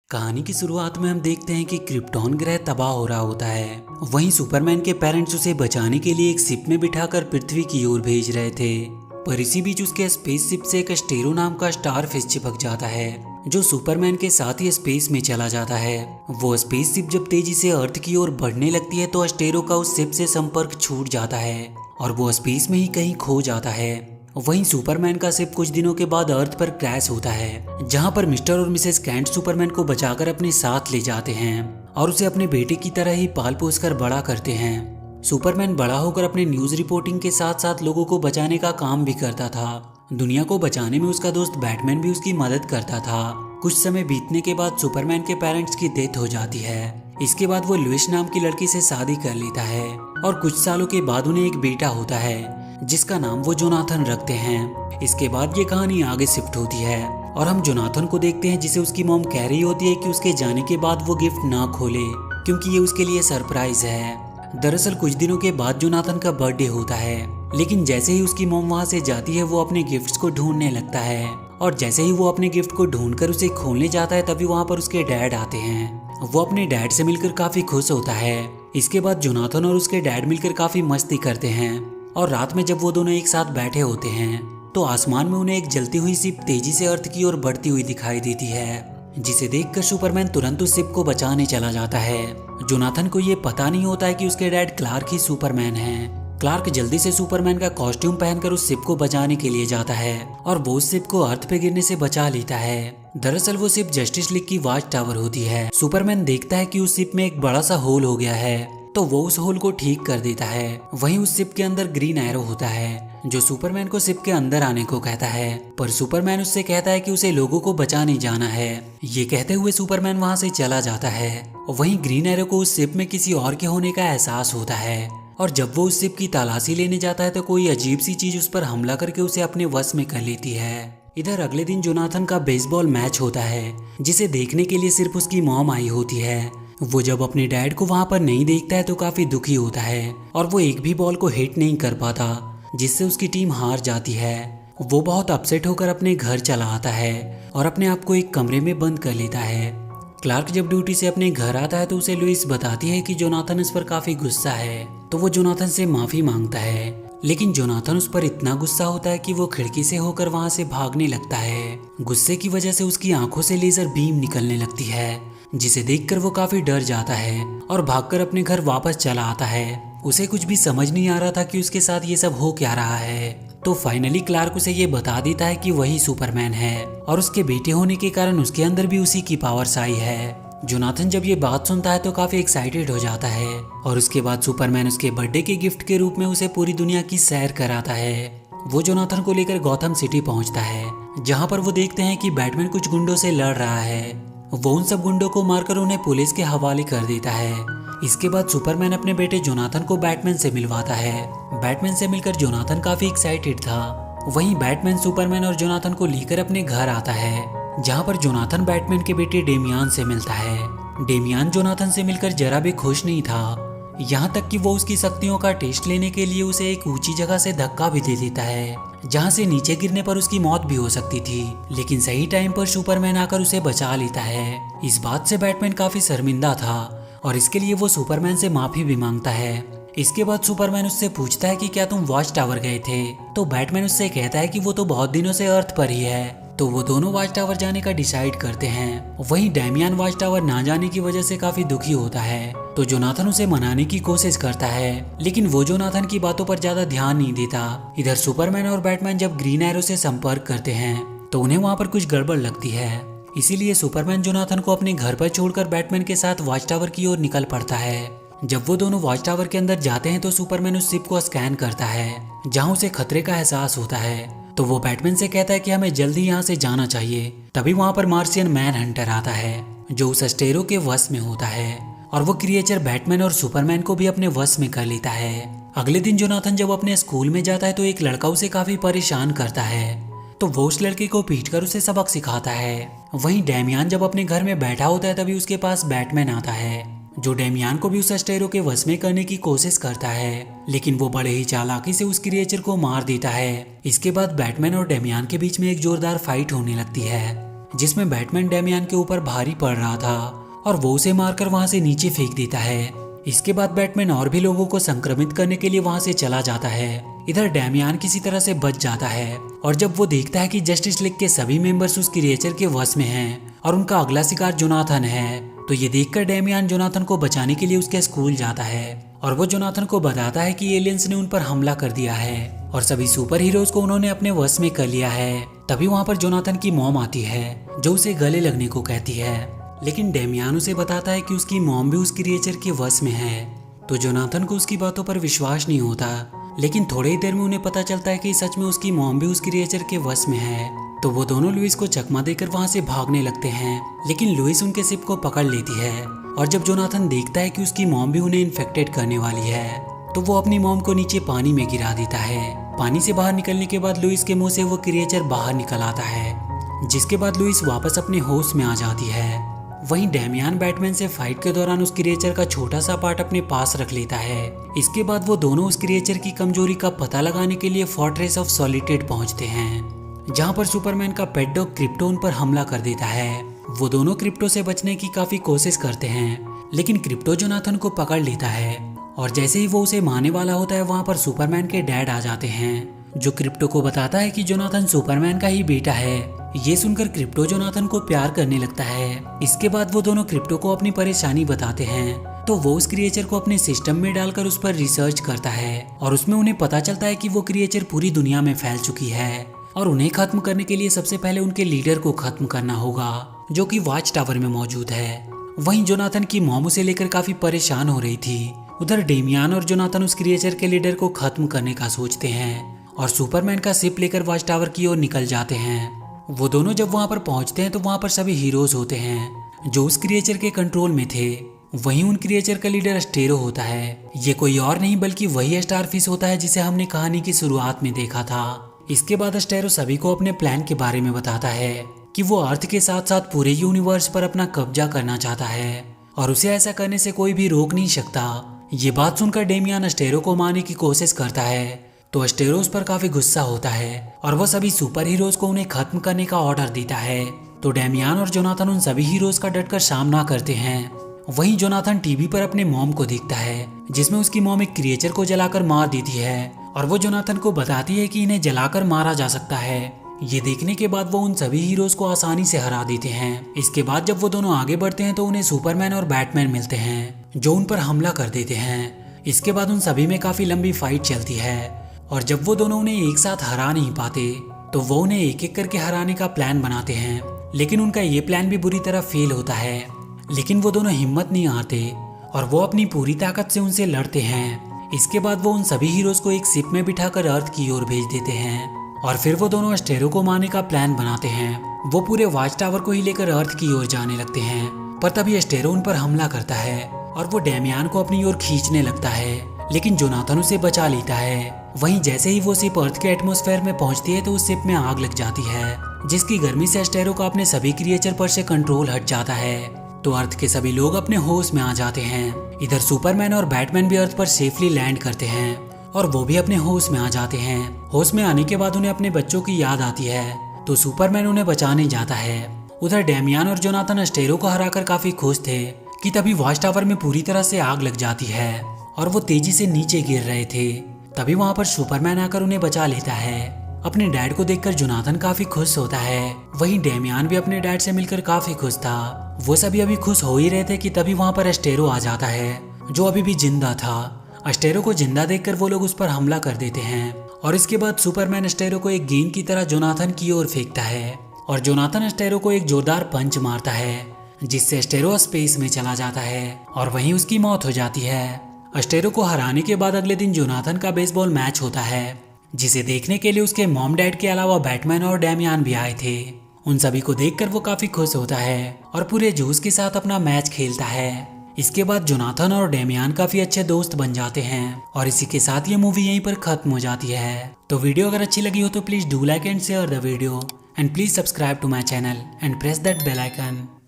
कहानी की शुरुआत में हम देखते हैं कि क्रिप्टॉन ग्रह तबाह हो रहा होता है। वहीं सुपरमैन के पेरेंट्स उसे बचाने के लिए एक शिप में बिठाकर पृथ्वी की ओर भेज रहे थे। पर इसी बीच उसके स्पेसशिप से एक एस्टेरो नाम का स्टारफिश चिपक जाता है, जो सुपरमैन के साथ ही स्पेस में चला जाता है। वो स्पेसशिप जब तेजी से अर्थ की ओर बढ़ने लगती है तो एस्टेरो का उस शिप से संपर्क छूट जाता है और वो स्पेस में ही कहीं खो जाता है। वहीं सुपरमैन का शिप कुछ दिनों के बाद अर्थ पर क्रैश होता है, जहां पर मिस्टर और मिसेस कैंट सुपरमैन को बचाकर अपने साथ ले जाते हैं और उसे अपने बेटे की तरह ही पाल पोस कर बड़ा करते हैं। सुपरमैन बड़ा होकर अपने न्यूज रिपोर्टिंग के साथ साथ लोगों को बचाने का काम भी करता था। दुनिया को बचाने में उसका दोस्त बैटमैन भी उसकी मदद करता था। कुछ समय बीतने के बाद सुपरमैन के पेरेंट्स की डेथ हो जाती है। इसके बाद वो लुइस नाम की लड़की से शादी कर लेता है और कुछ सालों के बाद उन्हें एक बेटा होता है जिसका नाम वो जोनाथन रखते हैं। इसके बाद ये कहानी आगे शिफ्ट होती है और हम जोनाथन को देखते हैं जिसे उसकी मॉम कह रही होती है कि उसके जाने के बाद वो गिफ्ट ना खोले क्योंकि ये उसके लिए सरप्राइज है। दरअसल कुछ दिनों के बाद जोनाथन का बर्थडे होता है, लेकिन जैसे ही उसकी मॉम वहाँ से जाती है वो अपने गिफ्ट्स को ढूंढने लगता है और जैसे ही वो अपने गिफ्ट को ढूंढकर उसे खोलने जाता है तभी वहाँ पर उसके डैड आते हैं। वो अपने डैड से मिलकर काफी खुश होता है। इसके बाद जोनाथन और उसके डैड मिलकर काफी मस्ती करते हैं और रात में जब वो दोनों एक साथ बैठे होते हैं तो आसमान में उन्हें एक जलती हुई शिप तेजी से अर्थ की ओर बढ़ती हुई दिखाई देती है, जिसे देखकर सुपरमैन तुरंत उस शिप को बचाने चला जाता है। जोनाथन को ये पता नहीं होता है कि उसके डैड क्लार्क ही सुपरमैन हैं। क्लार्क जल्दी से सुपरमैन का कॉस्ट्यूम पहनकर उस शिप को बचाने के लिए जाता है और वो उस शिप को अर्थ पे गिरने से बचा लेता है। दरअसल वो शिप जस्टिस लीग की वॉच टावर होती है। सुपरमैन देखता है कि उस शिप में एक बड़ा सा होल हो गया है तो वो उस होल को ठीक कर देता है। वहीं उस शिप के अंदर ग्रीन एरो होता है जो सुपरमैन को शिप के अंदर आने को कहता है, पर सुपरमैन उससे कहता है कि उसे लोगों को बचाने जाना है। ये कहते हुए सुपरमैन वहां से चला जाता है। वहीं ग्रीन एरो को उस शिप में किसी और के होने का एहसास होता है और जब वो उस शिप की तलाशी लेने जाता है तो कोई अजीब सी चीज उस पर हमला करके उसे अपने वश में कर लेती है। इधर अगले दिन जोनाथन का बेसबॉल मैच होता है जिसे देखने के लिए सिर्फ उसकी मॉम आई होती है। वो जब अपने डैड को वहां पर नहीं देखता है तो काफी दुखी होता है और वो एक भी बॉल को हिट नहीं कर पाता, जिससे उसकी टीम हार जाती है। वो बहुत अपसेट होकर अपने घर चला आता है और अपने आप को एक कमरे में बंद कर लेता है। क्लार्क जब ड्यूटी से अपने घर आता है तो उसे लुइस बताती है कि जोनाथन इस पर काफी गुस्सा है, तो वो जोनाथन से माफी मांगता है। लेकिन जोनाथन उस पर इतना गुस्सा होता है कि वो खिड़की से होकर वहां से भागने लगता है। गुस्से की वजह से उसकी आंखों से लेजर बीम निकलने लगती है, जिसे देखकर वो काफी डर जाता है और भागकर अपने घर वापस चला आता है। उसे कुछ भी समझ नहीं आ रहा था कि उसके साथ ये सब हो क्या रहा है। तो फाइनली क्लार्क उसे ये बता देता है कि वही सुपरमैन है और उसके बेटे होने के कारण उसके अंदर भी उसी की पावर्स आई है। जोनाथन जब ये बात सुनता है तो काफी एक्साइटेड हो जाता है और उसके बाद सुपरमैन उसके बर्थडे के गिफ्ट के रूप में उसे पूरी दुनिया की सैर कराता है। वो जोनाथन को लेकर गौथम सिटी पहुंचता है, जहां पर वो देखते हैं कि बैटमैन कुछ गुंडों से लड़ रहा है। वो उन सब गुंडों को मारकर उन्हें पुलिस के हवाले कर देता है। इसके बाद सुपरमैन अपने बेटे जोनाथन को बैटमैन से मिलवाता है। बैटमैन से मिलकर जोनाथन काफी एक्साइटेड था। वहीं बैटमैन सुपरमैन और जोनाथन को लेकर अपने घर आता है, जहां पर जोनाथन बैटमैन के बेटे डेमियान से मिलता है। डेमियान जोनाथन से मिलकर जरा भी खुश नहीं था, यहाँ तक कि वो उसकी शक्तियों का टेस्ट लेने के लिए उसे एक ऊंची जगह से धक्का भी दे देता है, जहाँ से नीचे गिरने पर उसकी मौत भी हो सकती थी। लेकिन सही टाइम पर सुपरमैन आकर उसे बचा लेता है। इस बात से बैटमैन काफी शर्मिंदा था और इसके लिए वो सुपरमैन से माफी भी मांगता है। इसके बाद सुपरमैन उससे पूछता है कि क्या तुम वॉच टावर गए थे, तो बैटमैन उससे कहता है कि वो तो बहुत दिनों से अर्थ पर ही है। तो वो दोनों वॉच टावर जाने का डिसाइड करते हैं। वहीं डेमियन वॉच टावर ना जाने की वजह से काफी दुखी होता है, तो जोनाथन उसे मनाने की कोशिश करता है, लेकिन वो जोनाथन की बातों पर ज्यादा ध्यान नहीं देता। इधर सुपरमैन और बैटमैन जब ग्रीन एरो से संपर्क करते हैं तो उन्हें वहाँ पर कुछ गड़बड़ लगती है। इसीलिए सुपरमैन जोनाथन को अपने घर पर छोड़कर बैटमैन के साथ वॉच टावर की ओर निकल पड़ता है। जब वो दोनों वॉच टावर के अंदर जाते हैं तो सुपरमैन उस शिप को स्कैन करता है, जहाँ उसे खतरे का एहसास होता है। तो वो बैटमैन से कहता है कि हमें जल्दी यहाँ से जाना चाहिए। तभी वहाँ पर मार्शियन मैन हंटर आता है, जो उस एस्टेरो के वश में होता है और वो क्रिएचर बैटमैन और सुपरमैन को भी अपने वश में कर लेता है। अगले दिन जोनाथन जब अपने स्कूल में जाता है तो एक लड़का उसे काफी परेशान करता है, तो वो उस लड़के को पीटकर उसे सबक सिखाता है। वहीं डेमियान जब अपने घर में बैठा होता है तभी उसके पास बैटमैन आता है, जो डेमियान को भी उस एस्टेरो के वश में करने की कोशिश करता है, लेकिन वो बड़े ही चालाकी से उस क्रिएचर को मार देता है। इसके बाद बैटमैन और डेमियान के बीच में एक जोरदार फाइट होने लगती है। जिसमें बैटमैन डेमियन के ऊपर भारी पड़ रहा था और वो उसे मारकर वहां से नीचे फेंक देता है। इसके बाद बैटमैन और भी लोगों को संक्रमित करने के लिए वहां से चला जाता है। इधर डेमियन किसी तरह से बच जाता है और जब वो देखता है कि जस्टिस लीग के सभी मेंबर्स उस क्रिएचर के वश में हैं और उनका अगला शिकार जोनाथन है, तो ये देखकर डेमियन जोनाथन को बचाने के लिए उसके स्कूल जाता है और वो जोनाथन को बताता है कि एलियंस ने उन पर हमला कर दिया है और सभी सुपर हीरोज को उन्होंने अपने वश में कर लिया है। तभी वहाँ पर जोनाथन की मॉम आती है जो उसे गले लगने को कहती है, लेकिन डेमियन उसे बताता है कि उसकी मॉम भी उस क्रिएचर के वश में है। तो जोनाथन को उसकी बातों पर विश्वास नहीं होता, लेकिन थोड़ी ही देर में उन्हें पता चलता है कि सच में उसकी मॉम भी उस क्रिएचर के वश में है। तो वो दोनों लुइस को चकमा देकर वहां से भागने लगते हैं, लेकिन लुइस उनके शिप को पकड़ लेती है और जब जोनाथन देखता है कि उसकी मॉम भी उन्हें इन्फेक्टेड करने वाली है, तो वो अपनी मॉम को नीचे पानी में गिरा देता है। पानी से बाहर निकलने के बाद लुइस के मुंह से वो क्रिएचर बाहर निकल आता है, जिसके बाद लुइस वापस अपने होश में आ जाती है। वहीं डेमियन बैटमैन से फाइट के दौरान उस क्रिएचर का छोटा सा पार्ट अपने पास रख लेता है। इसके बाद वो दोनों उस क्रिएचर की कमजोरी का पता लगाने के लिए फोर्ट्रेस ऑफ सॉलिट्यूड पहुंचते हैं, जहां पर सुपरमैन का पेट डॉग क्रिप्टो उन पर हमला कर देता है। वो दोनों क्रिप्टो से बचने की काफी कोशिश करते हैं, लेकिन क्रिप्टो जोनाथन को पकड़ लेता है और जैसे ही वो उसे मारने वाला होता है, वहां पर सुपरमैन के डैड आ जाते हैं, जो क्रिप्टो को बताता है कि जोनाथन सुपरमैन का ही बेटा है। ये सुनकर क्रिप्टो जोनाथन को प्यार करने लगता है। इसके बाद वो दोनों क्रिप्टो को अपनी परेशानी बताते हैं, तो वो उस क्रिएचर को अपने सिस्टम में डालकर उस पर रिसर्च करता है और उसमें उन्हें पता चलता है कि वो क्रिएचर पूरी दुनिया में फैल चुकी है और उन्हें खत्म करने के लिए सबसे पहले उनके लीडर को खत्म करना होगा, जो कि वॉच टावर में मौजूद है। वहीं जोनाथन की मॉम उसे लेकर काफी परेशान हो रही थी। उधर डेमियन और जोनाथन उस क्रिएचर के लीडर को खत्म करने का सोचते हैं और सुपरमैन का शिप लेकर वॉच टावर की ओर निकल जाते हैं। वो दोनों जब वहां पर पहुंचते हैं तो वहां पर सभी हीरोज होते हैं जो उस क्रिएचर के कंट्रोल में थे। वहीं उन क्रिएचर का लीडर अस्टेरो होता है। ये कोई और नहीं बल्कि वही स्टारफिश होता है जिसे हमने कहानी की शुरुआत में देखा था। इसके बाद अस्टेरो सभी को अपने प्लान के बारे में बताता है कि वो अर्थ के साथ साथ पूरे यूनिवर्स पर अपना कब्जा करना चाहता है और उसे ऐसा करने से कोई भी रोक नहीं सकता। ये बात सुनकर डेमियन अस्टेरो को मारने की कोशिश करता है, तो अस्टेरो उस पर काफी गुस्सा होता है और वो सभी सुपर हीरोज को उन्हें खत्म करने का ऑर्डर देता है। तो डेमियन और जोनाथन उन सभी हीरोज का डटकर सामना करते हैं। वहीं जोनाथन टीवी पर अपने मॉम को देखता है, जिसमें उसकी मॉम एक क्रिएचर को जलाकर मार देती है और वो जोनाथन को बताती है कि इन्हें जलाकर मारा जा सकता है। ये देखने के बाद वो उन सभी हीरोज को आसानी से हरा देते हैं। इसके बाद जब वो दोनों आगे बढ़ते हैं तो उन्हें सुपरमैन और बैटमैन मिलते हैं, जो उन पर हमला कर देते हैं। इसके बाद उन सभी में काफी लंबी फाइट चलती है और जब वो दोनों उन्हें एक साथ हरा नहीं पाते तो वो उन्हें एक एक करके हराने का प्लान बनाते हैं, लेकिन उनका ये प्लान भी बुरी तरह फेल होता है। लेकिन वो दोनों हिम्मत नहीं हारते और वो अपनी पूरी ताकत से उनसे लड़ते हैं। इसके बाद वो उन सभी हीरोज को एक शिप में बिठाकर अर्थ की ओर भेज देते हैं और फिर वो दोनों अस्टेरो को मारने का प्लान बनाते हैं। वो पूरे वॉच टावर को ही लेकर अर्थ की ओर जाने लगते हैं, पर तभी अस्टेरो उन पर हमला करता है और वो डेमियन को अपनी ओर खींचने लगता है, लेकिन जोनाथन उसे बचा लेता है। वहीं जैसे ही वो शिप अर्थ के एटमॉस्फेयर में पहुंचती है तो उस शिप में आग लग जाती है, जिसकी गर्मी से अस्टेरो का अपने सभी क्रिएचर पर से कंट्रोल हट जाता है। तो अर्थ के सभी लोग अपने होश में आ जाते हैं। इधर सुपरमैन और बैटमैन भी अर्थ पर सेफली लैंड करते हैं और वो भी अपने होश में आ जाते हैं। होश में आने के बाद उन्हें अपने बच्चों की याद आती है, तो सुपरमैन उन्हें बचाने जाता है। उधर डेमियन और जोनाथन अस्टेरो को हराकर काफी खुश थे कि तभी वॉच टावर में पूरी तरह से आग लग जाती है और वो तेजी से नीचे गिर रहे थे। तभी वहां पर सुपरमैन आकर उन्हें बचा लेता है। अपने डैड को देखकर जोनाथन काफी खुश होता है। वहीं डेमियन भी अपने डैड से मिलकर काफी खुश था। वो सभी अभी खुश हो ही रहे थे कि तभी वहां पर अस्टेरो आ जाता है, जो अभी भी जिंदा था। अस्टेरो को जिंदा देखकर वो लोग उस पर हमला कर देते हैं और इसके बाद सुपरमैन अस्टेरो को एक गेंद की तरह जोनाथन की ओर फेंकता है और जोनाथन अस्टेरो को एक जोरदार पंच मारता है, जिससे अस्टेरो स्पेस में चला जाता है और वहीं उसकी मौत हो जाती है। अस्टेरो को हराने के बाद अगले दिन जोनाथन का बेसबॉल मैच होता है, जिसे देखने के लिए उसके मॉम डैड के अलावा बैटमैन और डेमियन भी आए थे। उन सभी को देखकर वो काफी खुश होता है और पूरे जोश के साथ अपना मैच खेलता है। इसके बाद जोनाथन और डेमियन काफी अच्छे दोस्त बन जाते हैं और इसी के साथ ये मूवी यहीं पर खत्म हो जाती है। तो वीडियो अगर अच्छी लगी हो तो please do like and share the video and please subscribe to my channel and press that bell icon.